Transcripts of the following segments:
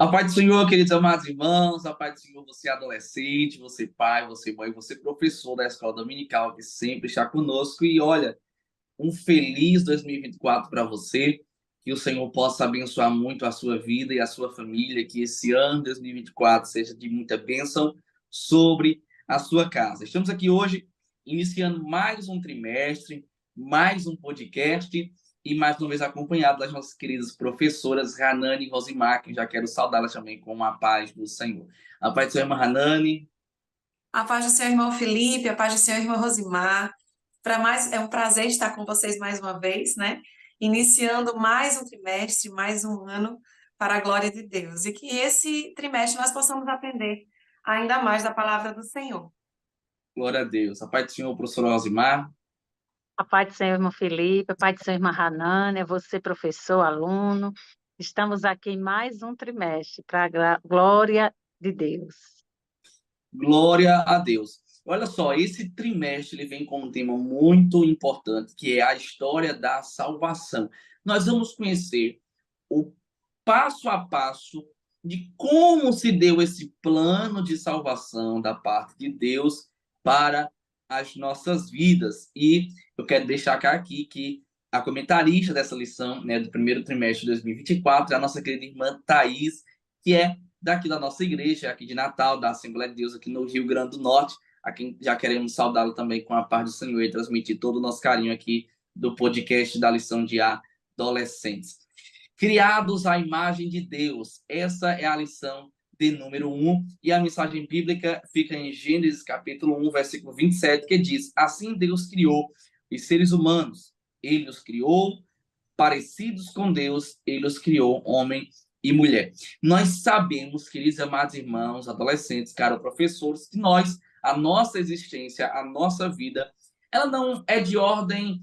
A paz do Senhor, queridos amados irmãos, a paz do Senhor, você adolescente, você pai, você mãe, você professor da escola dominical que sempre está conosco. E olha, um feliz 2024 para você, que o Senhor possa abençoar muito a sua vida e a sua família, que esse ano 2024 seja de muita bênção sobre a sua casa. Estamos aqui hoje iniciando mais um trimestre, mais um podcast e mais uma vez acompanhado das nossas queridas professoras Hanani e Rosimar, que já quero saudá-las também com a paz do Senhor. A paz do Senhor, irmã Hanani. A paz do seu irmão Felipe, a paz do seu irmão Rosimar. É um prazer estar com vocês mais uma vez, né? Iniciando mais um trimestre, mais um ano para a glória de Deus. E que esse trimestre nós possamos aprender ainda mais da palavra do Senhor. Glória a Deus. A paz do Senhor, professor Rosimar. A paz do Senhor, irmão Felipe, a paz do Senhor, irmã Hanane, é você, professor, aluno. Estamos aqui em mais um trimestre, para a glória de Deus. Glória a Deus. Olha só, esse trimestre ele vem com um tema muito importante, que é a história da salvação. Nós vamos conhecer o passo a passo de como se deu esse plano de salvação da parte de Deus para as nossas vidas. E eu quero destacar aqui que a comentarista dessa lição, né, do primeiro trimestre de 2024 é a nossa querida irmã Thaís, que é daqui da nossa igreja, aqui de Natal, da Assembleia de Deus, aqui no Rio Grande do Norte, a quem já queremos saudá-lo também com a paz do Senhor e transmitir todo o nosso carinho aqui do podcast da lição de adolescentes. Criados à imagem de Deus, essa é a lição de número 1, e a mensagem bíblica fica em Gênesis capítulo 1, versículo 27, que diz: assim Deus criou os seres humanos, ele os criou parecidos com Deus, ele os criou homem e mulher. Nós sabemos, queridos amados irmãos, adolescentes, caros professores, que a nossa existência, a nossa vida, ela não é de ordem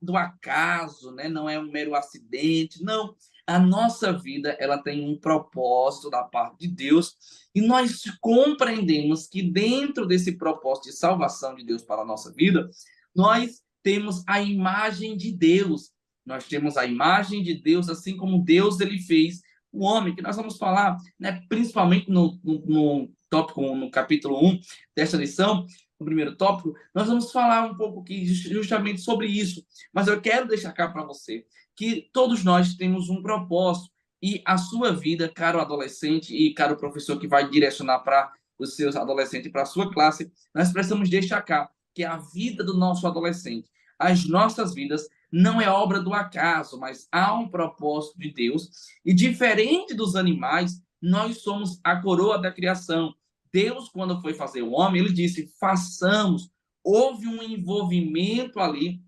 do acaso, né? Não é um mero acidente, não. A nossa vida, ela tem um propósito da parte de Deus e nós compreendemos que dentro desse propósito de salvação de Deus para a nossa vida, nós temos a imagem de Deus. Nós temos a imagem de Deus, assim como Deus ele fez o homem, que nós vamos falar, né, principalmente no tópico 1, no capítulo 1 desta lição, no primeiro tópico, nós vamos falar um pouco aqui justamente sobre isso. Mas eu quero destacar para você que todos nós temos um propósito e a sua vida, caro adolescente e caro professor que vai direcionar para os seus adolescentes e para a sua classe, nós precisamos destacar que a vida do nosso adolescente, as nossas vidas, não é obra do acaso, mas há um propósito de Deus. E diferente dos animais, nós somos a coroa da criação. Deus, quando foi fazer o homem, ele disse: façamos. Houve um envolvimento ali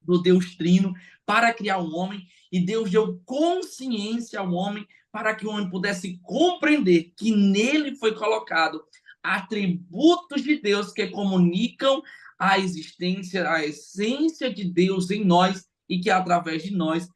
do Deus Trino para criar o homem, e Deus deu consciência ao homem para que o homem pudesse compreender que nele foi colocado atributos de Deus que comunicam a existência, a essência de Deus em nós e que através de nós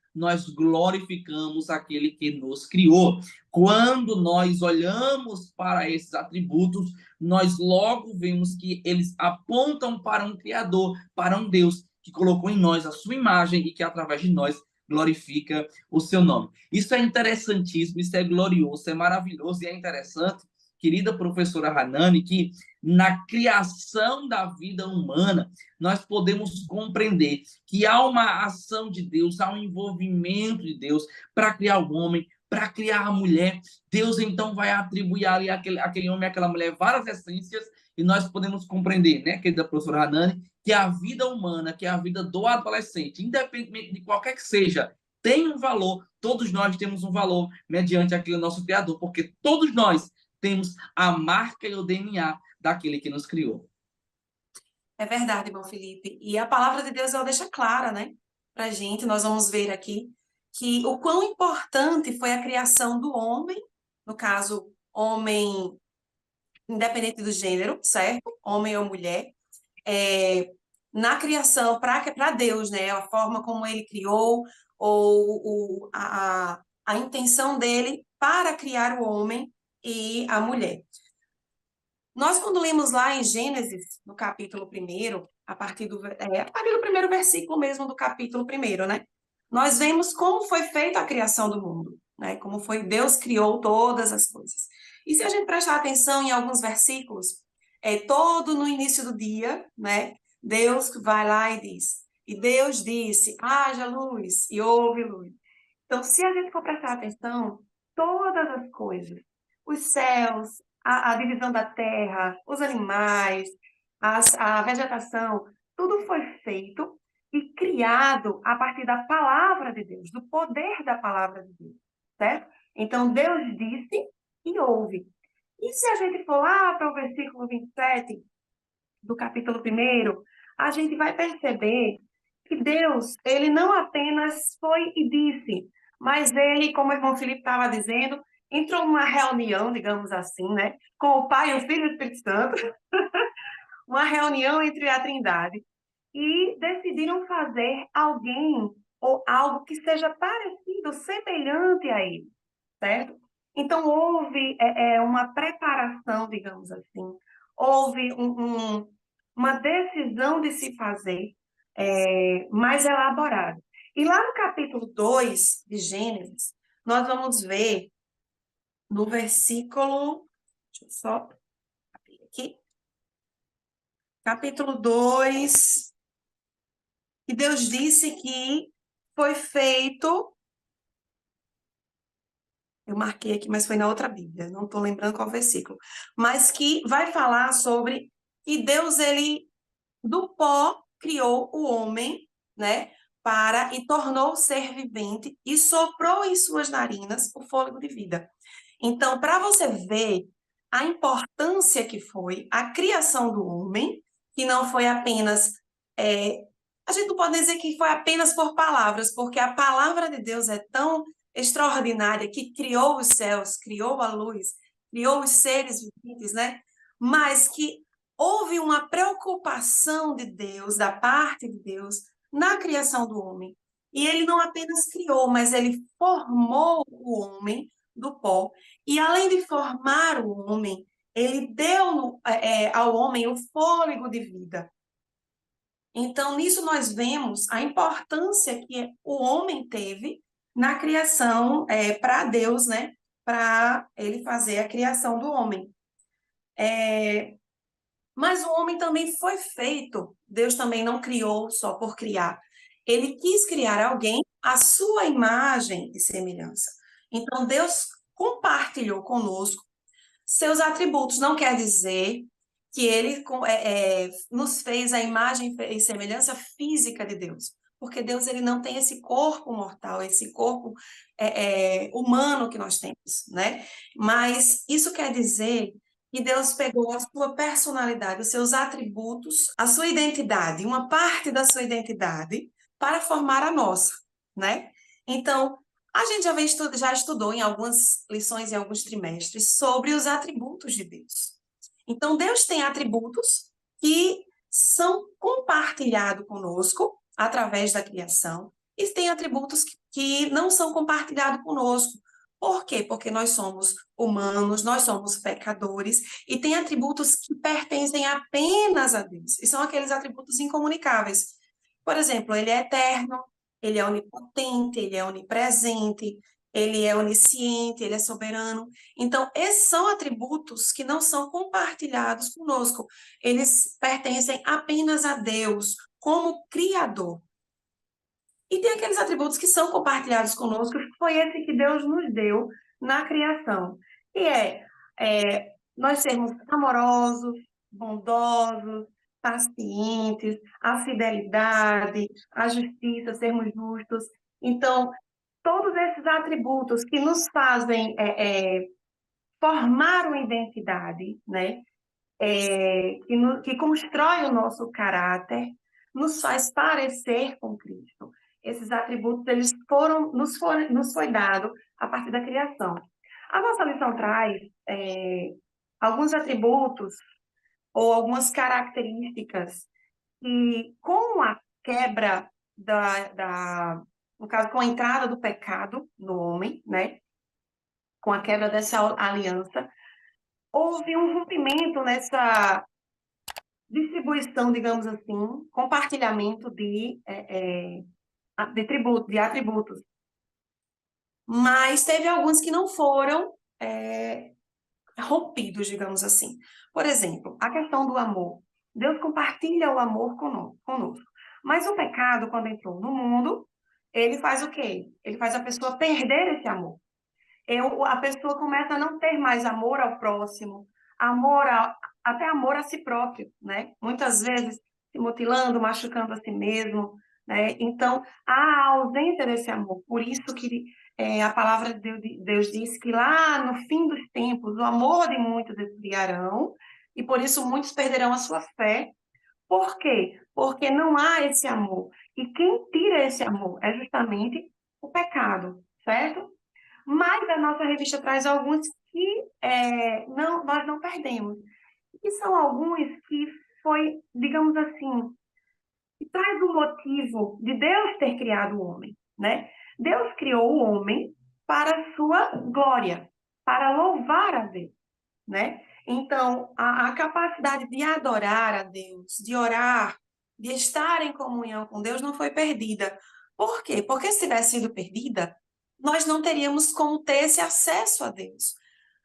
glorificamos aquele que nos criou. Quando nós olhamos para esses atributos, nós logo vemos que eles apontam para um Criador, para um Deus que colocou em nós a sua imagem e que através de nós glorifica o seu nome. Isso é interessantíssimo, isso é glorioso, é maravilhoso e é interessante, querida professora Hanani, que na criação da vida humana nós podemos compreender que há uma ação de Deus, há um envolvimento de Deus para criar o homem, para criar a mulher. Deus então vai atribuir ali àquele homem, àquela mulher várias essências e nós podemos compreender, né, querida professora Hanani, que a vida humana, que a vida do adolescente, independentemente de qualquer que seja, tem um valor, todos nós temos um valor mediante aquele nosso Criador, porque todos nós temos a marca e o DNA daquele que nos criou. É verdade, irmão Felipe. E a palavra de Deus ela deixa clara, né? Pra gente, nós vamos ver aqui que o quão importante foi a criação do homem, no caso, homem independente do gênero, certo? Homem ou mulher, na criação para Deus, né? A forma como ele criou, ou a intenção dele para criar o homem e a mulher. Nós, quando lemos lá em Gênesis, no capítulo 1, a partir do primeiro versículo mesmo do capítulo 1, né? Nós vemos como foi feita a criação do mundo. né? Como foi Deus criou todas as coisas. E se a gente prestar atenção em alguns versículos, todo no início do dia, né? Deus vai lá e diz, e Deus disse, haja luz, e houve luz. Então, se a gente for prestar atenção, todas as coisas, os céus, a divisão da terra, os animais, a vegetação, tudo foi feito e criado a partir da palavra de Deus, do poder da palavra de Deus, certo? Então, Deus disse e houve. E se a gente for lá para o versículo 27 do capítulo 1, a gente vai perceber que Deus, ele não apenas foi e disse, mas ele, como o irmão Felipe estava dizendo, entrou numa reunião, digamos assim, né, com o Pai, o Filho e o Espírito Santo, uma reunião entre a Trindade, e decidiram fazer alguém ou algo que seja parecido, semelhante a ele, certo? Então, houve uma preparação, digamos assim, houve uma decisão de se fazer mais elaborada. E lá no capítulo 2 de Gênesis, nós vamos ver no versículo, deixa eu só abrir aqui, capítulo 2, que Deus disse que foi feito, eu marquei aqui, mas foi na outra Bíblia, não estou lembrando qual versículo, mas que vai falar sobre que Deus, ele, do pó, criou o homem, né, e tornou o ser vivente e soprou em suas narinas o fôlego de vida. Então, para você ver a importância que foi a criação do homem, que não foi apenas... a gente não pode dizer que foi apenas por palavras, porque a palavra de Deus é tão extraordinária que criou os céus, criou a luz, criou os seres viventes, né? Mas que houve uma preocupação de Deus, da parte de Deus, na criação do homem. E ele não apenas criou, mas ele formou o homem do pó. E além de formar o homem, ele deu ao homem o fôlego de vida. Então, nisso nós vemos a importância que o homem teve na criação para Deus, né? Para ele fazer a criação do homem. Mas o homem também foi feito. Deus também não criou só por criar. Ele quis criar alguém à sua imagem e semelhança. Então, Deus compartilhou conosco seus atributos. Não quer dizer que ele nos fez a imagem e semelhança física de Deus. Porque Deus, ele não tem esse corpo mortal, esse corpo humano que nós temos, né? Mas isso quer dizer que Deus pegou a sua personalidade, os seus atributos, a sua identidade, uma parte da sua identidade, para formar a nossa, né? Então, a gente já estudou em algumas lições, em alguns trimestres, sobre os atributos de Deus. Então, Deus tem atributos que são compartilhados conosco através da criação, e tem atributos que não são compartilhados conosco. Por quê? Porque nós somos humanos, nós somos pecadores, e tem atributos que pertencem apenas a Deus, e são aqueles atributos incomunicáveis. Por exemplo, ele é eterno, ele é onipotente, ele é onipresente, ele é onisciente, ele é soberano. Então, esses são atributos que não são compartilhados conosco. Eles pertencem apenas a Deus, como Criador. E tem aqueles atributos que são compartilhados conosco, que foi esse que Deus nos deu na criação. E nós sermos amorosos, bondosos, pacientes, a fidelidade, a justiça, sermos justos. Então, todos esses atributos que nos fazem formar uma identidade, né? Que constrói o nosso caráter, nos faz parecer com Cristo. Esses atributos, eles nos foi dado a partir da criação. A nossa lição traz alguns atributos ou algumas características que, com a quebra no caso, com a entrada do pecado no homem, né? Com a quebra dessa aliança, houve um rompimento nessa distribuição, digamos assim, compartilhamento de atributos. mas teve alguns que não foram rompidos, digamos assim. Por exemplo, a questão do amor. Deus compartilha o amor conosco. Mas o pecado, quando entrou no mundo, ele faz o quê? Ele faz a pessoa perder esse amor. A pessoa começa a não ter mais amor ao próximo, até amor a si próprio, né? Muitas vezes se mutilando, machucando a si mesmo, né? Então, há a ausência desse amor. Por isso que a palavra de Deus diz que lá no fim dos tempos, o amor de muitos esfriarão, e por isso muitos perderão a sua fé. Por quê? Porque não há esse amor. E quem tira esse amor é justamente o pecado, certo? Mas a nossa revista traz alguns que nós não perdemos. E são alguns que foi, digamos assim, que traz o motivo de Deus ter criado o homem, né? Deus criou o homem para a sua glória, para louvar a Deus, né? Então, a capacidade de adorar a Deus, de orar, de estar em comunhão com Deus não foi perdida. Por quê? Porque se tivesse sido perdida, nós não teríamos como ter esse acesso a Deus.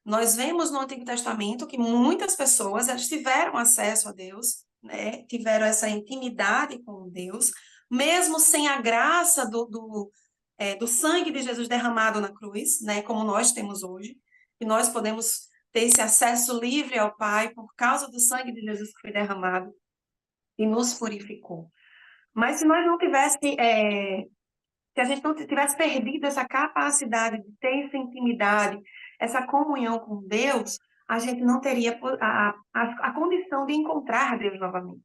Nós vemos no Antigo Testamento que muitas pessoas elas tiveram acesso a Deus, né? Tiveram essa intimidade com Deus, mesmo sem a graça do sangue de Jesus derramado na cruz, né? Como nós temos hoje, e nós podemos ter esse acesso livre ao Pai por causa do sangue de Jesus que foi derramado e nos purificou. Mas se nós não se a gente não tivesse perdido essa capacidade de ter essa intimidade, essa comunhão com Deus, a gente não teria a condição de encontrar Deus novamente,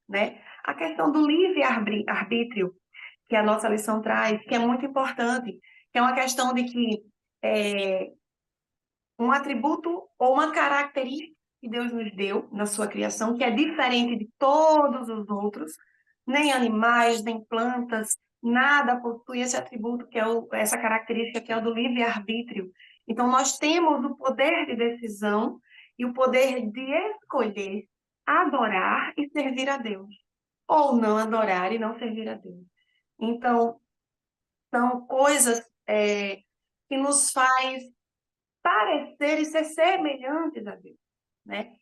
né? A questão do livre-arbítrio, que a nossa lição traz, que é muito importante, que é uma questão de que um atributo ou uma característica que Deus nos deu na sua criação, que é diferente de todos os outros, nem animais, nem plantas, nada possui esse atributo, que é essa característica que é o do livre-arbítrio. Então, nós temos o poder de decisão e o poder de escolher adorar e servir a Deus, ou não adorar e não servir a Deus. Então, são coisas que nos faz parecer e ser semelhantes a Deus, né?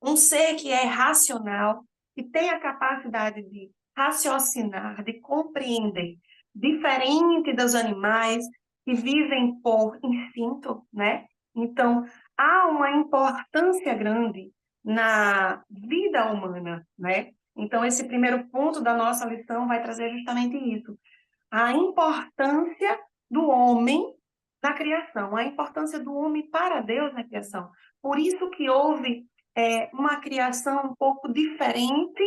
Um ser que é racional, que tem a capacidade de raciocinar, de compreender, diferente dos animais que vivem por instinto, né? Então, há uma importância grande na vida humana, né? Então, esse primeiro ponto da nossa lição vai trazer justamente isso, a importância do homem na criação, a importância do homem para Deus na criação. Por isso que houve uma criação um pouco diferente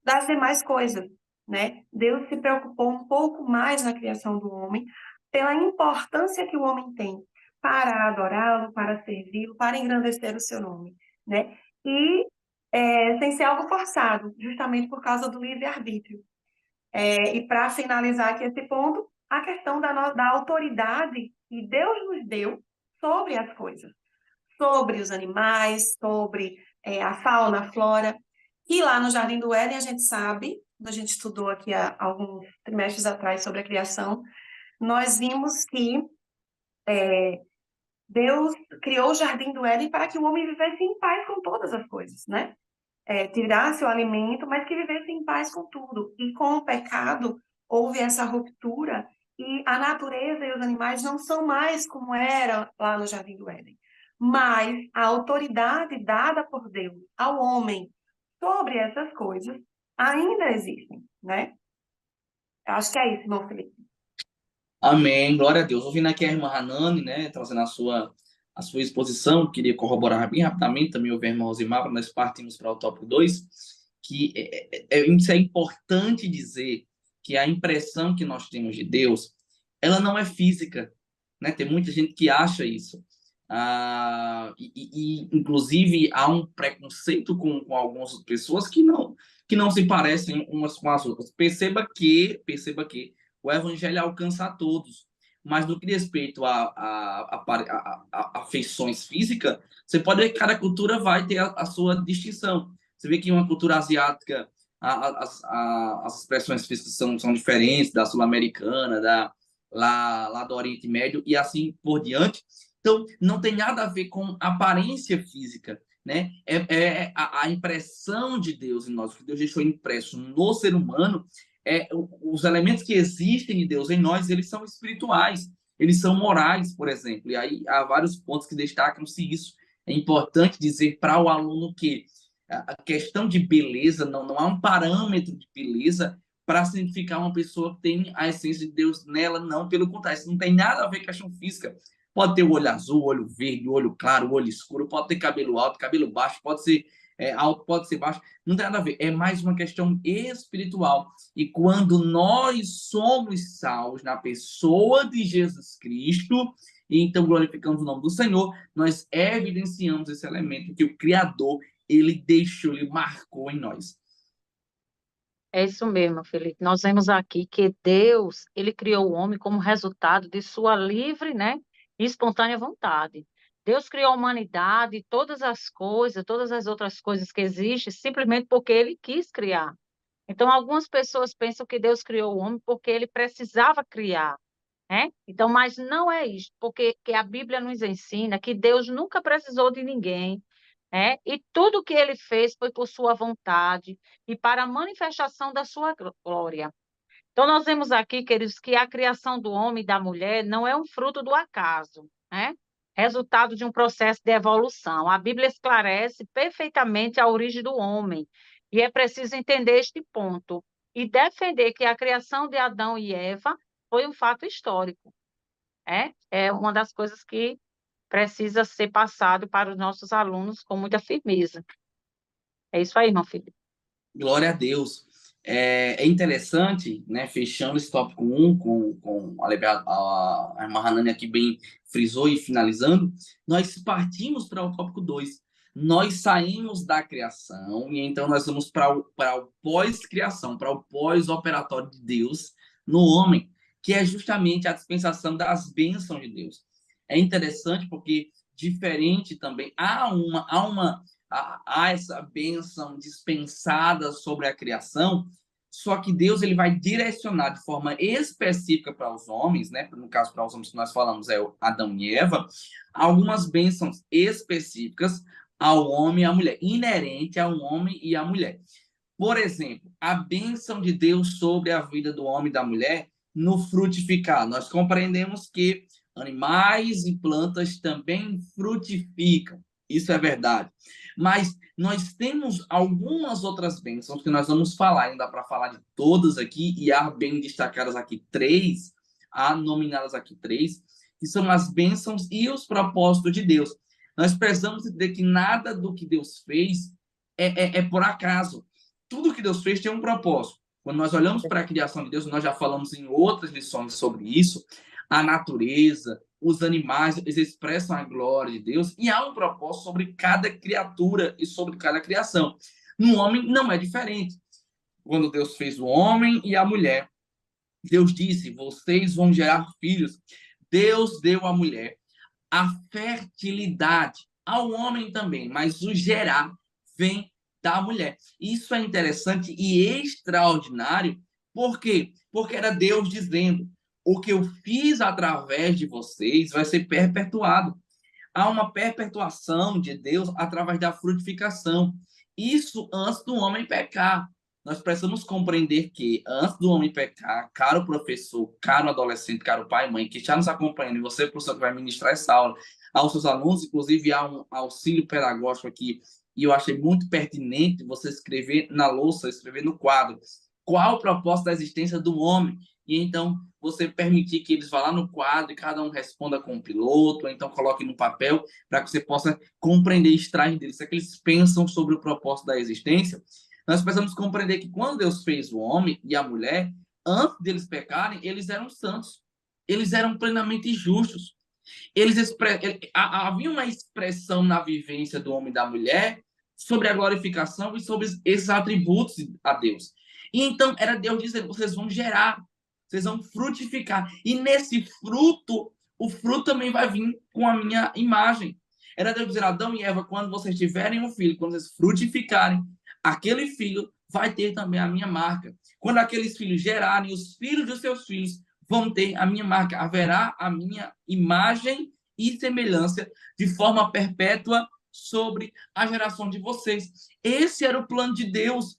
das demais coisas, né? Deus se preocupou um pouco mais na criação do homem, pela importância que o homem tem para adorá-lo, para servi-lo, para engrandecer o seu nome, né? E sem ser algo forçado, justamente por causa do livre-arbítrio. E para finalizar aqui esse ponto, a questão da autoridade que Deus nos deu sobre as coisas, sobre os animais, sobre a fauna, a flora, e lá no Jardim do Éden a gente sabe, quando a gente estudou aqui há alguns trimestres atrás sobre a criação, nós vimos que Deus criou o Jardim do Éden para que o homem vivesse em paz com todas as coisas, né? Tirasse o alimento, mas que vivesse em paz com tudo. E com o pecado, houve essa ruptura e a natureza e os animais não são mais como era lá no Jardim do Éden. Mas a autoridade dada por Deus ao homem sobre essas coisas ainda existem, né? Eu acho que é isso, irmão Felipe. Amém, glória a Deus. Ouvindo aqui a irmã Hanani, né, trazendo a sua exposição, queria corroborar bem rapidamente também ouvir a irmã Rosimar, para nós partimos para o tópico 2, que isso é importante dizer que a impressão que nós temos de Deus, ela não é física, né? Tem muita gente que acha isso. Inclusive, há um preconceito com algumas pessoas que não se parecem umas com as outras. Perceba que o evangelho alcança a todos, mas no que diz respeito a feições físicas, você pode ver que cada cultura vai ter a sua distinção. Você vê que uma cultura asiática, as expressões físicas são diferentes da sul-americana, lá do Oriente Médio e assim por diante. Então, não tem nada a ver com aparência física, né? É a impressão de Deus em nós, o que Deus deixou impresso no ser humano, os elementos que existem de Deus em nós, eles são espirituais, eles são morais, por exemplo. E aí há vários pontos que destacam-se isso. É importante dizer para o aluno que a questão de beleza, não há um parâmetro de beleza para significar uma pessoa que tem a essência de Deus nela, não, pelo contrário, isso não tem nada a ver com a questão física. Pode ter o olho azul, o olho verde, o olho claro, o olho escuro, pode ter cabelo alto, cabelo baixo, pode ser alto, pode ser baixo, não tem nada a ver, é mais uma questão espiritual. E quando nós somos salvos na pessoa de Jesus Cristo, e então glorificamos o nome do Senhor, nós evidenciamos esse elemento que o Criador, ele deixou, ele marcou em nós. É isso mesmo, Felipe. Nós vemos aqui que Deus, ele criou o homem como resultado de sua livre, né, e espontânea vontade. Deus criou a humanidade, todas as outras coisas que existem, simplesmente porque ele quis criar. Então, algumas pessoas pensam que Deus criou o homem porque ele precisava criar, né? Então, mas não é isso, porque que a Bíblia nos ensina que Deus nunca precisou de ninguém, né? E tudo que ele fez foi por sua vontade e para a manifestação da sua glória. Então, nós vemos aqui, queridos, que a criação do homem e da mulher não é um fruto do acaso, né? Resultado de um processo de evolução. A Bíblia esclarece perfeitamente a origem do homem, e é preciso entender este ponto e defender que a criação de Adão e Eva foi um fato histórico. É uma das coisas que precisa ser passado para os nossos alunos com muita firmeza. É isso aí, irmão Felipe. Glória a Deus. É interessante, né, fechando esse tópico 1, com a irmã Hanani aqui bem frisou e finalizando, nós partimos para o tópico 2. Nós saímos da criação e então nós vamos para o pós-criação, para o pós-operatório de Deus no homem, que é justamente a dispensação das bênçãos de Deus. É interessante porque, diferente também, há essa bênção dispensada sobre a criação, só que Deus ele vai direcionar de forma específica para os homens, né? No caso, para os homens que nós falamos é o Adão e Eva, algumas bênçãos específicas ao homem e à mulher, inerente ao homem e à mulher. Por exemplo, a bênção de Deus sobre a vida do homem e da mulher no frutificar. Nós compreendemos que animais e plantas também frutificam. Isso é verdade. Mas nós temos algumas outras bênçãos que nós vamos falar, ainda para falar de todas aqui, e há bem destacadas aqui três, há nominadas aqui três, que são as bênçãos e os propósitos de Deus. Nós precisamos entender que nada do que Deus fez é por acaso. Tudo que Deus fez tem um propósito. Quando nós olhamos para a criação de Deus, nós já falamos em outras lições sobre isso, a natureza, os animais, eles expressam a glória de Deus e há um propósito sobre cada criatura e sobre cada criação. No homem não é diferente. Quando Deus fez o homem e a mulher, Deus disse, vocês vão gerar filhos. Deus deu à mulher a fertilidade, ao homem também, mas o gerar vem da mulher. Isso é interessante e extraordinário. Por quê? Porque era Deus dizendo, o que eu fiz através de vocês vai ser perpetuado. Há uma perpetuação de Deus através da frutificação. Isso antes do homem pecar. Nós precisamos compreender que antes do homem pecar, caro professor, caro adolescente, caro pai e mãe, que está nos acompanhando, e você, professor, que vai ministrar essa aula aos seus alunos, inclusive há um auxílio pedagógico aqui, e eu achei muito pertinente você escrever na louça, escrever no quadro, qual o propósito da existência do homem, e então você permitir que eles vá lá no quadro e cada um responda com um piloto, ou então coloque no papel, para que você possa compreender e extrair deles, o que eles pensam sobre o propósito da existência. Nós precisamos compreender que quando Deus fez o homem e a mulher, antes deles pecarem, eles eram santos, eles eram plenamente justos. Havia uma expressão na vivência do homem e da mulher sobre a glorificação e sobre esses atributos a Deus. E então era Deus dizendo, vocês vão gerar, vocês vão frutificar. E nesse fruto, o fruto também vai vir com a minha imagem. Era Deus dizer, Adão e Eva, quando vocês tiverem um filho, quando vocês frutificarem, aquele filho vai ter também a minha marca. Quando aqueles filhos gerarem, os filhos dos seus filhos vão ter a minha marca, haverá a minha imagem e semelhança de forma perpétua sobre a geração de vocês. Esse era o plano de Deus.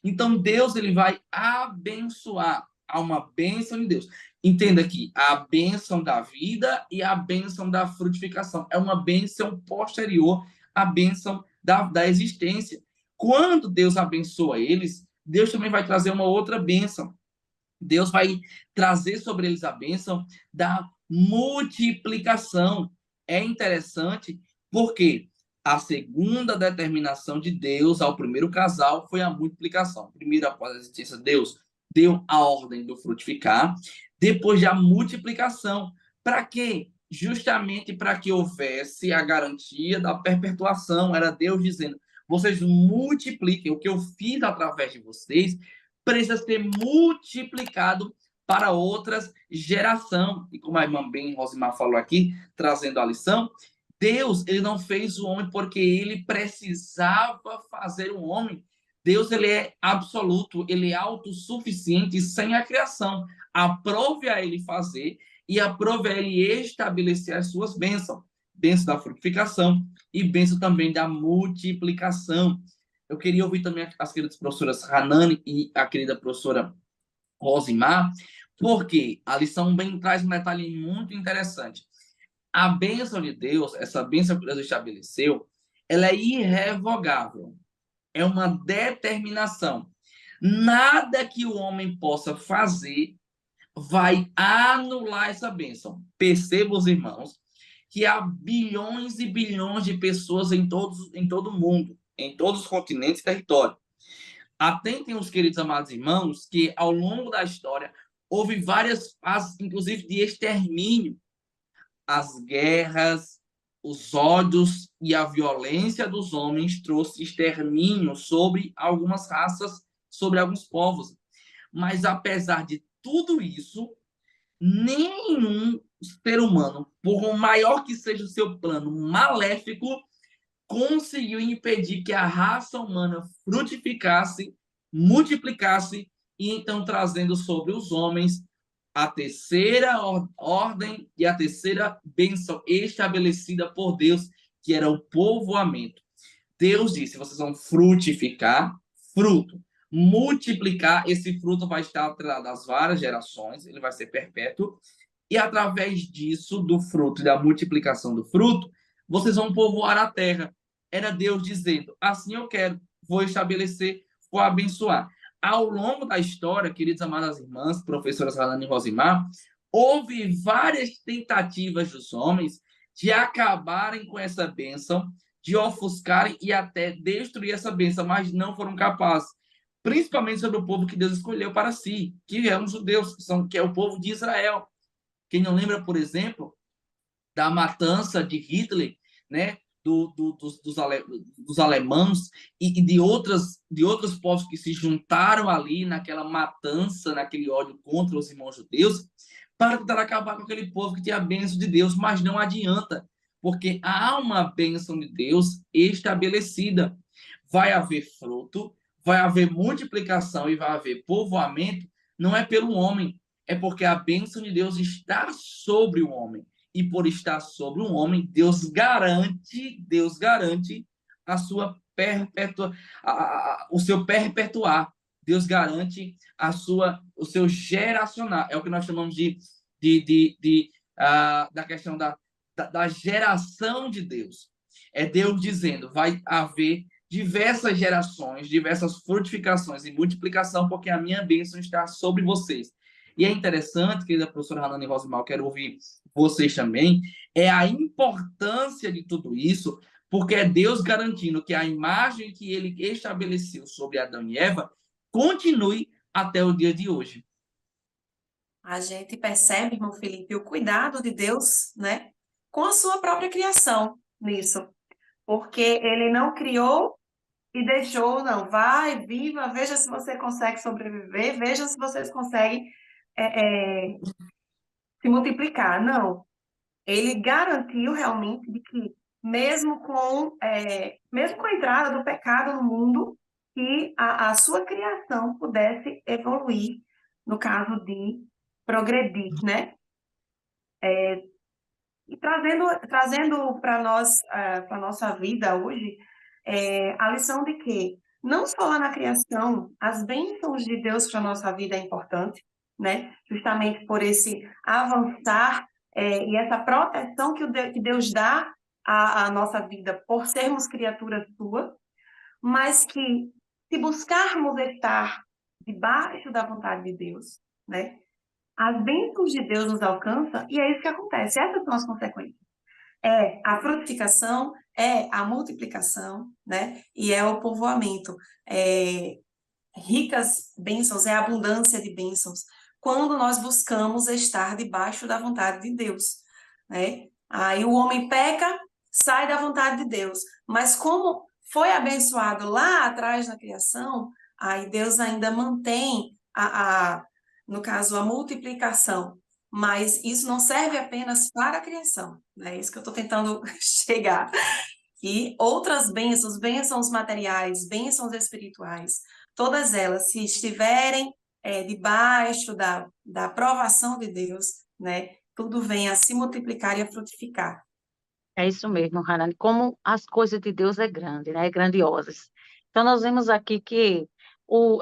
Então, Deus ele vai abençoar. Há uma bênção de Deus. Entenda aqui, a bênção da vida e a bênção da frutificação. É uma bênção posterior à bênção da existência. Quando Deus abençoa eles, Deus também vai trazer uma outra bênção. Deus vai trazer sobre eles a bênção da multiplicação. É interessante porque a segunda determinação de Deus ao primeiro casal foi a multiplicação. Primeiro, após a existência, Deus deu a ordem do frutificar, depois da multiplicação. Para quê? Justamente para que houvesse a garantia da perpetuação. Era Deus dizendo: vocês multipliquem, o que eu fiz através de vocês precisa ser multiplicado para outras gerações. E como a irmã Ben Rosimar falou aqui, trazendo a lição, Deus ele não fez o homem porque ele precisava fazer o homem. Deus ele é absoluto, ele é autossuficiente sem a criação. Aprove a ele fazer e aprove a ele estabelecer as suas bênçãos. Bênção da frutificação e bênção também da multiplicação. Eu queria ouvir também as queridas professoras Hanani e a querida professora Rosimar, porque a lição bem traz um detalhe muito interessante. A bênção de Deus, essa bênção que Deus estabeleceu, ela é irrevogável. É uma determinação. Nada que o homem possa fazer vai anular essa bênção. Perceba, os irmãos, que há bilhões e bilhões de pessoas em todo o mundo, em todos os continentes e territórios. Atentem os queridos amados irmãos, que ao longo da história houve várias fases, inclusive de extermínio. As guerras, os ódios e a violência dos homens trouxe extermínio sobre algumas raças, sobre alguns povos. Mas apesar de tudo isso, nenhum ser humano, por maior que seja o seu plano maléfico, conseguiu impedir que a raça humana frutificasse, multiplicasse e então trazendo sobre os homens a terceira ordem e a terceira bênção estabelecida por Deus, que era o povoamento. Deus disse: vocês vão frutificar, fruto, multiplicar, esse fruto vai estar atrelado às várias gerações, ele vai ser perpétuo, e através disso, do fruto e da multiplicação do fruto, vocês vão povoar a terra. Era Deus dizendo: assim eu quero, vou estabelecer, vou abençoar. Ao longo da história, queridas amadas irmãs, professoras Hanani e Rosimar, houve várias tentativas dos homens de acabarem com essa bênção, de ofuscarem e até destruir essa bênção, mas não foram capazes. Principalmente sobre o povo que Deus escolheu para si, que é os judeus, que é o povo de Israel. Quem não lembra, por exemplo, da matança de Hitler, né? Dos alemãos e de outros povos que se juntaram ali naquela matança, naquele ódio contra os irmãos judeus, para tentar acabar com aquele povo que tinha a bênção de Deus, mas não adianta, porque há uma bênção de Deus estabelecida. Vai haver fruto, vai haver multiplicação e vai haver povoamento, não é pelo homem, é porque a bênção de Deus está sobre o homem. E por estar sobre um homem, Deus garante a sua o seu perpetuar. Deus garante o seu geracional. É o que nós chamamos da questão da geração de Deus. É Deus dizendo: vai haver diversas gerações, diversas frutificações e multiplicação, porque a minha bênção está sobre vocês. E é interessante, querida professora Hanani Rosimar, eu quero ouvir vocês também, é a importância de tudo isso, porque é Deus garantindo que a imagem que ele estabeleceu sobre Adão e Eva continue até o dia de hoje. A gente percebe, irmão Felipe, o cuidado de Deus, né, com a sua própria criação nisso. Porque ele não criou e deixou, não, vai, viva, veja se você consegue sobreviver, veja se vocês conseguem se multiplicar. Não, ele garantiu realmente de que, mesmo com a entrada do pecado no mundo, que a sua criação pudesse evoluir, no caso de progredir, né? E trazendo para nós, para a nossa vida hoje, a lição de que não só lá na criação, as bênçãos de Deus para a nossa vida é importante, né? Justamente por esse avançar e essa proteção que Deus dá à nossa vida por sermos criaturas suas, mas que se buscarmos estar debaixo da vontade de Deus, né? As bênçãos de Deus nos alcançam e é isso que acontece. Essas são as consequências. É a frutificação, é a multiplicação, né? E é o povoamento. Ricas bênçãos, é a abundância de bênçãos, quando nós buscamos estar debaixo da vontade de Deus, né? Aí o homem peca, sai da vontade de Deus, mas como foi abençoado lá atrás na criação, aí Deus ainda mantém no caso, a multiplicação, mas isso não serve apenas para a criação, né? É isso que eu estou tentando chegar. E outras bênçãos materiais, bênçãos espirituais, todas elas, se estiverem debaixo da aprovação de Deus, né, tudo vem a se multiplicar e a frutificar. É isso mesmo, Hanani. Como as coisas de Deus é grande, né? Grandiosas. Então, nós vemos aqui que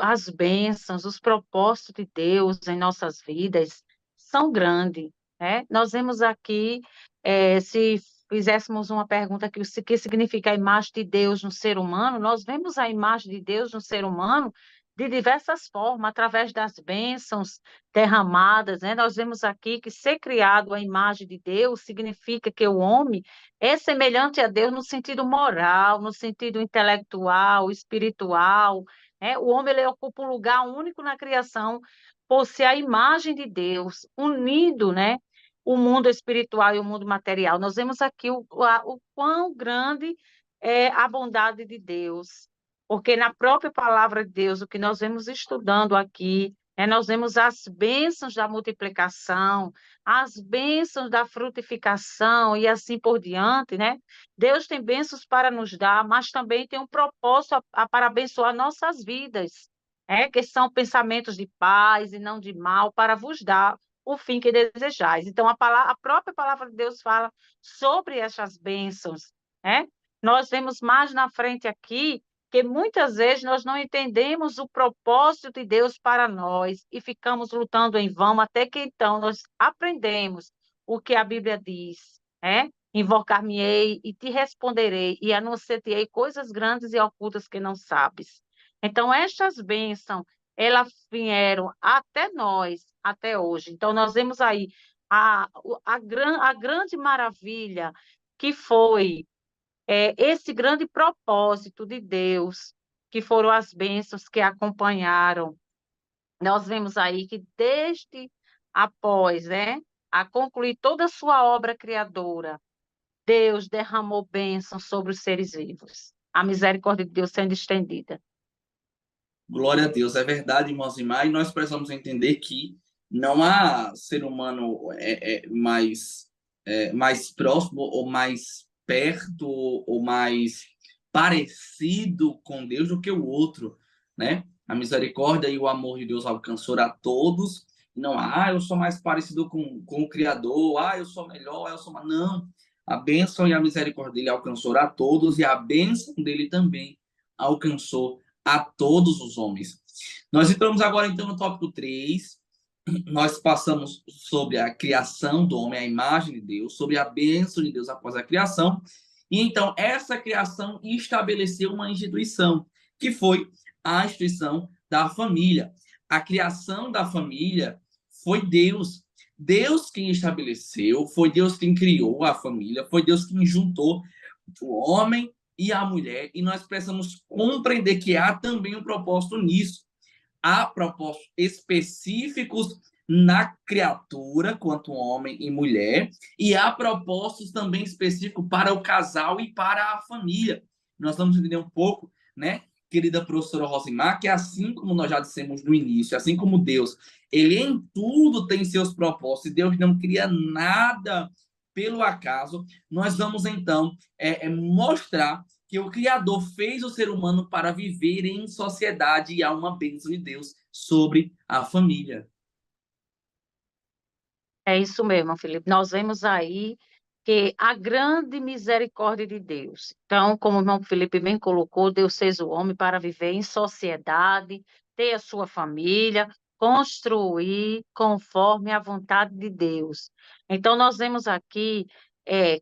as bênçãos, os propósitos de Deus em nossas vidas são grandes, né? Nós vemos aqui, se fizéssemos uma pergunta que o que significa a imagem de Deus no ser humano, nós vemos a imagem de Deus no ser humano de diversas formas, através das bênçãos derramadas, né? Nós vemos aqui que ser criado à imagem de Deus significa que o homem é semelhante a Deus no sentido moral, no sentido intelectual, espiritual, né? O homem ele ocupa um lugar único na criação por ser a imagem de Deus, unido, né? O mundo espiritual e o mundo material. Nós vemos aqui o quão grande é a bondade de Deus, porque na própria palavra de Deus, o que nós vemos estudando aqui, nós vemos as bênçãos da multiplicação, as bênçãos da frutificação e assim por diante, né? Deus tem bênçãos para nos dar, mas também tem um propósito para abençoar nossas vidas, que são pensamentos de paz e não de mal, para vos dar o fim que desejais. Então, a própria palavra de Deus fala sobre essas bênçãos, né? Nós vemos mais na frente aqui que muitas vezes nós não entendemos o propósito de Deus para nós e ficamos lutando em vão, até que então nós aprendemos o que a Bíblia diz, Invocar-me-ei e te responderei, e anunciar-te-ei coisas grandes e ocultas que não sabes. Então, estas bênçãos, elas vieram até nós, até hoje. Então, nós vemos aí a grande maravilha que foi esse grande propósito de Deus, que foram as bênçãos que acompanharam. Nós vemos aí que desde após, a concluir toda a sua obra criadora, Deus derramou bênçãos sobre os seres vivos. A misericórdia de Deus sendo estendida. Glória a Deus, é verdade, irmãos e irmãs, e nós precisamos entender que não há ser humano mais próximo ou mais perto ou mais parecido com Deus do que o outro, né? A misericórdia e o amor de Deus alcançou a todos. Não, eu sou mais parecido com o Criador, eu sou melhor, eu sou mais... Não, a bênção e a misericórdia dele alcançou a todos e a bênção dele também alcançou a todos os homens. Nós entramos agora, então, no tópico 3. Nós passamos sobre a criação do homem, a imagem de Deus, sobre a bênção de Deus após a criação. E, então, essa criação estabeleceu uma instituição, que foi a instituição da família. A criação da família foi Deus. Deus quem estabeleceu, foi Deus quem criou a família, foi Deus quem juntou o homem e a mulher, e nós precisamos compreender que há também um propósito nisso. Há propósitos específicos na criatura, quanto homem e mulher, e há propósitos também específicos para o casal e para a família. Nós vamos entender um pouco, né, querida professora Rosimar, que assim como nós já dissemos no início, assim como Deus, ele em tudo tem seus propósitos, e Deus não cria nada pelo acaso. Nós vamos, então, mostrar que o Criador fez o ser humano para viver em sociedade e há uma bênção de Deus sobre a família. É isso mesmo, Felipe. Nós vemos aí que a grande misericórdia de Deus. Então, como o irmão Felipe bem colocou, Deus fez o homem para viver em sociedade, ter a sua família, construir conforme a vontade de Deus. Então, nós vemos aqui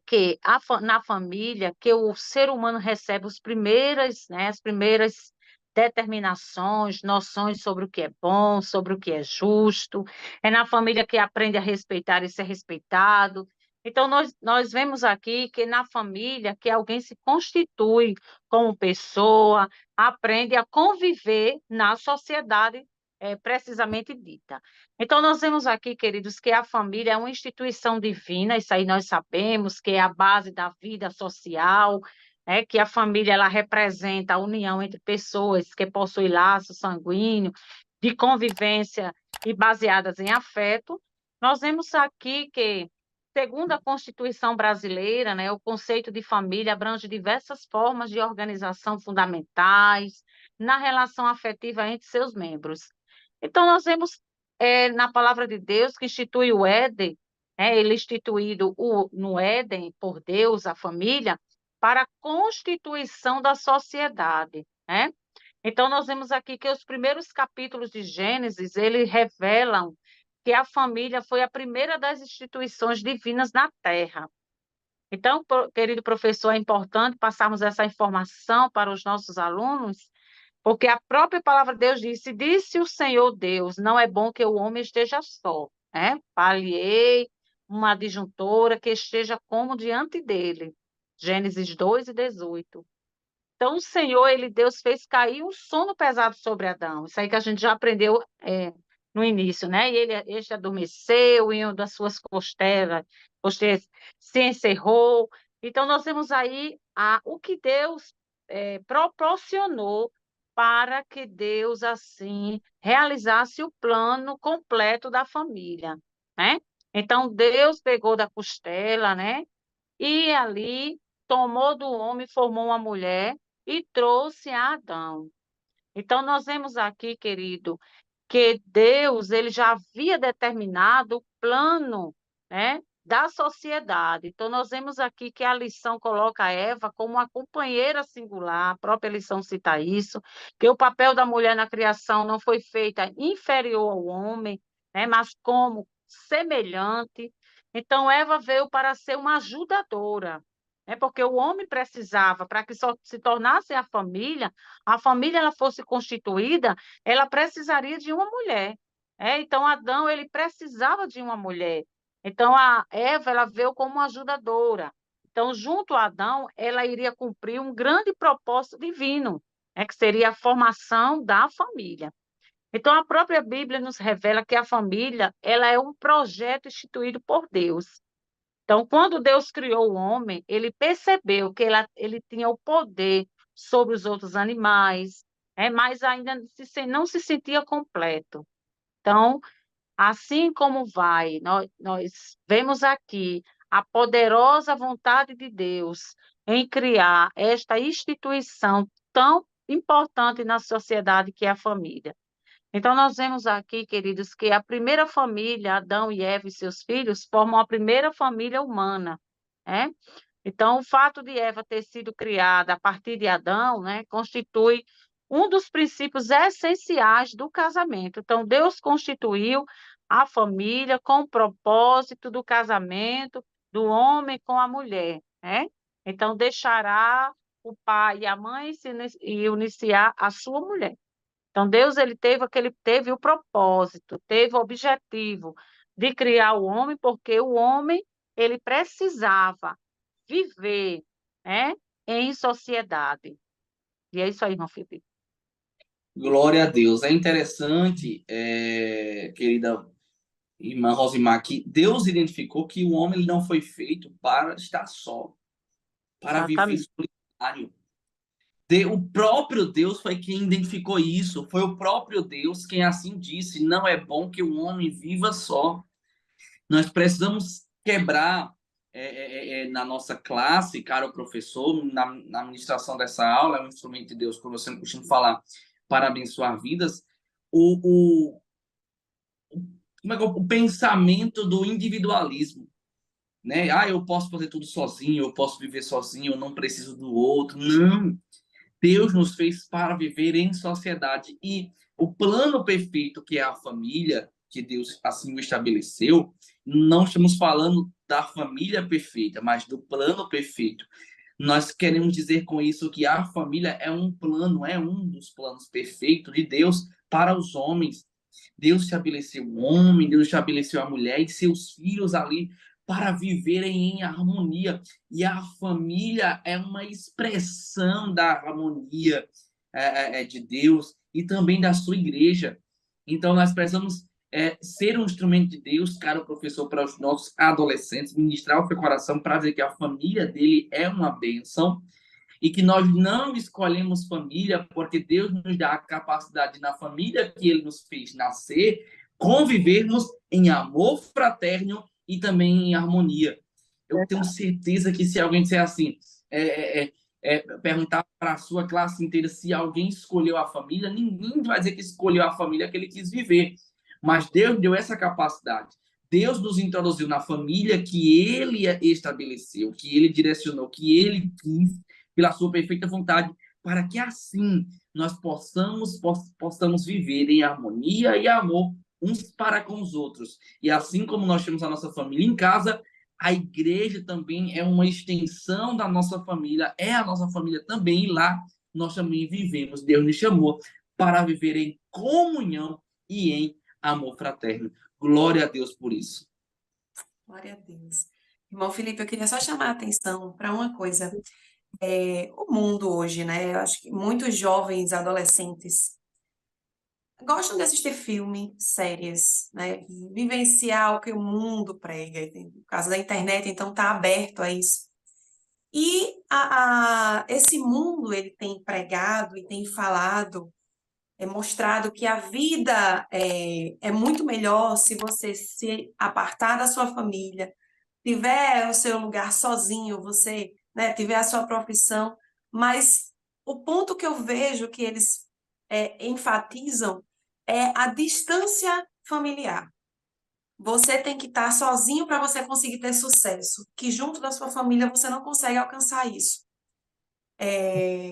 que na família que o ser humano recebe as primeiras determinações, noções sobre o que é bom, sobre o que é justo. É na família que aprende a respeitar e ser respeitado. Então, nós vemos aqui que na família que alguém se constitui como pessoa, aprende a conviver na sociedade precisamente dita. Então, nós vemos aqui, queridos, que a família é uma instituição divina, isso aí nós sabemos, que é a base da vida social, que a família ela representa a união entre pessoas que possuem laço sanguíneo, de convivência e baseadas em afeto. Nós vemos aqui que, segundo a Constituição brasileira, o conceito de família abrange diversas formas de organização fundamentais na relação afetiva entre seus membros. Então, nós vemos na palavra de Deus que institui o Éden, ele instituído no Éden por Deus, a família, para a constituição da sociedade, né? Então, nós vemos aqui que os primeiros capítulos de Gênesis, eles revelam que a família foi a primeira das instituições divinas na Terra. Então, querido professor, é importante passarmos essa informação para os nossos alunos, porque a própria palavra de Deus disse o Senhor Deus, não é bom que o homem esteja só, né? Falhei uma adjuntora que esteja como diante dele. Gênesis 2:18. Então, o Senhor, Deus fez cair um sono pesado sobre Adão. Isso aí que a gente já aprendeu no início, né? E este adormeceu e uma das suas costelas se encerrou. Então, nós temos aí o que Deus proporcionou para que Deus, assim, realizasse o plano completo da família, né? Então, Deus pegou da costela, né? E ali tomou do homem, formou uma mulher e trouxe a Adão. Então, nós vemos aqui, querido, que Deus ele já havia determinado o plano, né, da sociedade. Então, nós vemos aqui que a lição coloca a Eva como uma companheira singular, a própria lição cita isso, que o papel da mulher na criação não foi feita inferior ao homem, né, mas como semelhante. Então, Eva veio para ser uma ajudadora, né, porque o homem precisava, para que só se tornasse a família ela fosse constituída, ela precisaria de uma mulher. Então, Adão, ele precisava de uma mulher. Então, a Eva, ela veio como ajudadora. Então, junto a Adão, ela iria cumprir um grande propósito divino, que seria a formação da família. Então, a própria Bíblia nos revela que a família, ela é um projeto instituído por Deus. Então, quando Deus criou o homem, ele percebeu que ele tinha o poder sobre os outros animais, mas ainda não se sentia completo. Então, assim como nós vemos aqui a poderosa vontade de Deus em criar esta instituição tão importante na sociedade que é a família. Então, nós vemos aqui, queridos, que a primeira família, Adão e Eva e seus filhos, formam a primeira família humana, né? Então, o fato de Eva ter sido criada a partir de Adão, né, constitui um dos princípios essenciais do casamento. Então, Deus constituiu a família com o propósito do casamento do homem com a mulher, né? Então, deixará o pai e a mãe e iniciar a sua mulher. Então, Deus teve o propósito, teve o objetivo de criar o homem, porque o homem ele precisava viver, né, em sociedade. E é isso aí, irmão Felipe. Glória a Deus. É interessante, querida irmã Rosimar, que Deus identificou que o homem ele não foi feito para estar só, para viver Exatamente. solitário. O próprio Deus foi quem identificou isso. Foi o próprio Deus quem assim disse: não é bom que o homem viva só. Nós precisamos quebrar na nossa classe, caro professor, na administração dessa aula, é um instrumento de Deus, como eu sempre costumo falar, para abençoar vidas. O, como é que é o pensamento do individualismo, né? Ah, eu posso fazer tudo sozinho, eu posso viver sozinho, eu não preciso do outro. Não. Deus nos fez para viver em sociedade e o plano perfeito que é a família, que Deus assim o estabeleceu, não estamos falando da família perfeita, mas do plano perfeito. Nós queremos dizer com isso que a família é um plano, é um dos planos perfeitos de Deus para os homens. Deus estabeleceu o homem, Deus estabeleceu a mulher e seus filhos ali para viverem em harmonia. E a família é uma expressão da harmonia de Deus e também da sua igreja. Então, nós precisamos ser um instrumento de Deus, caro professor, para os nossos adolescentes, ministrar o seu coração para dizer que a família dele é uma bênção e que nós não escolhemos família porque Deus nos dá a capacidade, na família que Ele nos fez nascer, convivermos em amor fraterno e também em harmonia. Eu tenho certeza que se alguém disser assim, perguntar para a sua classe inteira se alguém escolheu a família, ninguém vai dizer que escolheu a família que ele quis viver. Mas Deus deu essa capacidade. Deus nos introduziu na família que Ele estabeleceu, que Ele direcionou, que Ele quis, pela sua perfeita vontade, para que assim nós possamos viver em harmonia e amor uns para com os outros. E assim como nós temos a nossa família em casa, a igreja também é uma extensão da nossa família, é a nossa família também, e lá nós também vivemos. Deus nos chamou para viver em comunhão e em amor fraterno. Glória a Deus por isso. Glória a Deus. Irmão Felipe, eu queria só chamar a atenção para uma coisa. O mundo hoje, né? Eu acho que muitos jovens, adolescentes, gostam de assistir filme, séries, né? Vivenciar o que o mundo prega. No caso da internet, então, está aberto a isso. E esse mundo, ele tem pregado e tem falado, mostrado que a vida é muito melhor se você se apartar da sua família, tiver o seu lugar sozinho, você, né, tiver a sua profissão, mas o ponto que eu vejo que eles enfatizam é a distância familiar. Você tem que estar sozinho para você conseguir ter sucesso, que junto da sua família você não consegue alcançar isso.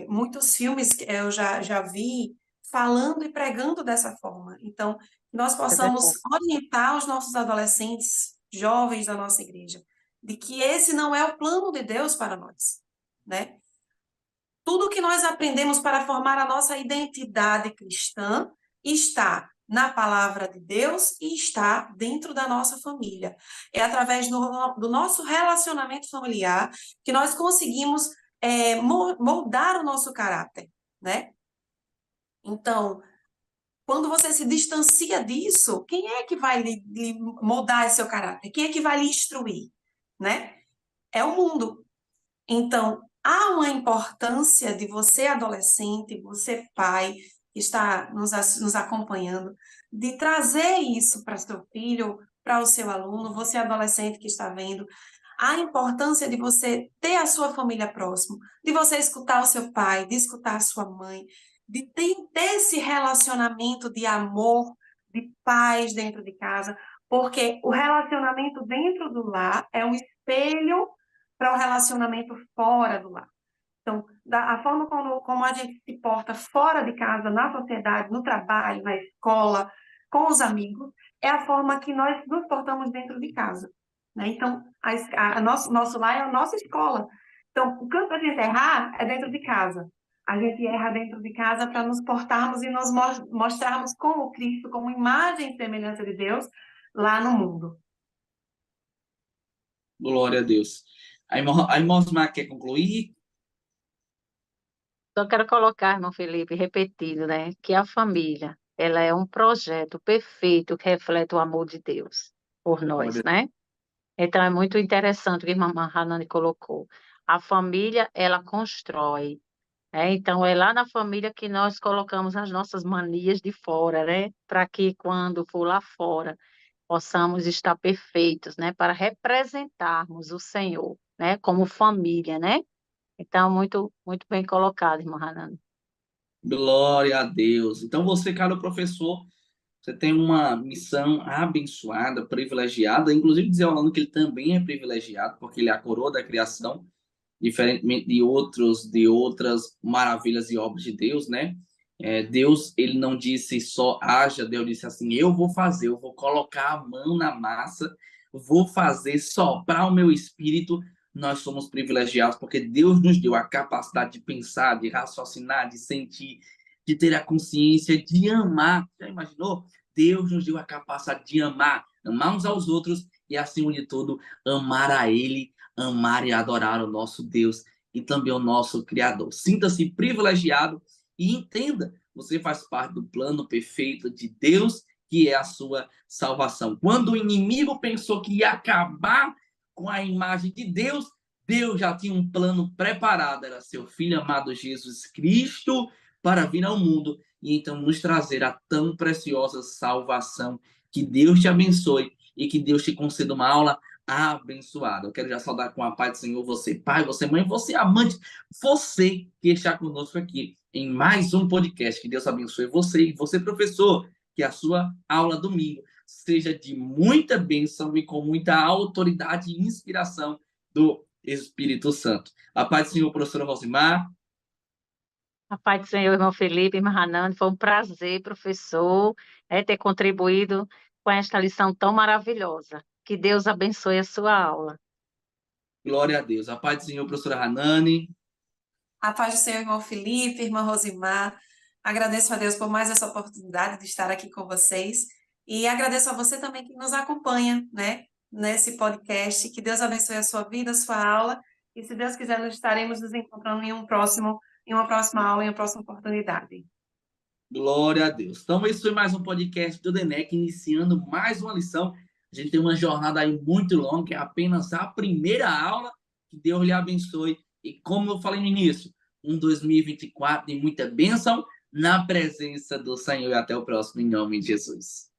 Muitos filmes que eu já vi falando e pregando dessa forma. Então, nós É possamos verdade. orientar os nossos adolescentes, jovens da nossa igreja, de que esse não é o plano de Deus para nós, né? Tudo que nós aprendemos para formar a nossa identidade cristã está na palavra de Deus e está dentro da nossa família. É através do nosso relacionamento familiar que nós conseguimos moldar o nosso caráter, né? Então, quando você se distancia disso, quem é que vai lhe moldar esse seu caráter? Quem é que vai lhe instruir, né? É o mundo. Então, há uma importância de você, adolescente, você, pai, que está nos acompanhando, de trazer isso para seu filho, para o seu aluno, você, adolescente que está vendo, a importância de você ter a sua família próximo, de você escutar o seu pai, de escutar a sua mãe, de ter esse relacionamento de amor, de paz dentro de casa, porque o relacionamento dentro do lar é um espelho para o relacionamento fora do lar. Então, a forma como a gente se porta fora de casa, na sociedade, no trabalho, na escola, com os amigos, é a forma que nós nos portamos dentro de casa, né? Então, nosso lar é a nossa escola. Então, o campo da gente errar é dentro de casa. A gente erra dentro de casa para nos portarmos e nos mostrarmos como Cristo, como imagem e semelhança de Deus, lá no mundo. Glória a Deus. A irmã Osmar quer concluir? Só quero colocar, irmão Felipe, repetido, né, que a família, ela é um projeto perfeito que reflete o amor de Deus por nós, Glória. né? Então é muito interessante o que a irmã Hanani colocou. A família, ela constrói, né? Então é lá na família que nós colocamos as nossas manias de fora, né? Para que quando for lá fora possamos estar perfeitos, né? Para representarmos o Senhor, né? Como família, né? Então, muito, muito bem colocado, irmã Hanani. Glória a Deus. Então, você, caro professor, Você tem uma missão abençoada, privilegiada, inclusive dizer ao aluno que ele também é privilegiado, porque ele é a coroa da criação, diferentemente de outras maravilhas e obras de Deus, né? Deus, ele não disse só haja, Deus disse assim, eu vou fazer, eu vou colocar a mão na massa, vou fazer, soprar o meu espírito. Nós somos privilegiados porque Deus nos deu a capacidade de pensar, de raciocinar, de sentir, de ter a consciência de amar. Já imaginou? Deus nos deu a capacidade de amar, amar uns aos outros e, acima de tudo, amar a Ele, amar e adorar o nosso Deus e também o nosso Criador. Sinta-se privilegiado e entenda, você faz parte do plano perfeito de Deus, que é a sua salvação. Quando o inimigo pensou que ia acabar com a imagem de Deus, Deus já tinha um plano preparado, era seu Filho amado Jesus Cristo para vir ao mundo e então nos trazer a tão preciosa salvação. Que Deus te abençoe e que Deus te conceda uma aula abençoada. Eu quero já saudar com a paz do Senhor você, pai, você, mãe, você, amante, você que está conosco aqui em mais um podcast. Que Deus abençoe você e você, professor, que a sua aula domingo seja de muita bênção e com muita autoridade e inspiração do Espírito Santo. A paz do Senhor, professora Rosimar. A paz do Senhor, irmão Felipe, irmã Hanane, foi um prazer, professor, ter contribuído com esta lição tão maravilhosa. Que Deus abençoe a sua aula. Glória a Deus. A paz do Senhor, professora Hanane. A paz do Senhor, irmão Felipe, irmã Rosimar. Agradeço a Deus por mais essa oportunidade de estar aqui com vocês. E agradeço a você também que nos acompanha, né, nesse podcast. Que Deus abençoe a sua vida, a sua aula. E se Deus quiser, nós estaremos nos encontrando em uma próxima aula, em uma próxima oportunidade. Glória a Deus. Então, esse foi mais um podcast do DENEC, iniciando mais uma lição. A gente tem uma jornada aí muito longa, que é apenas a primeira aula. Que Deus lhe abençoe. E como eu falei no início, um 2024 de muita bênção na presença do Senhor. E até o próximo, em nome de Jesus.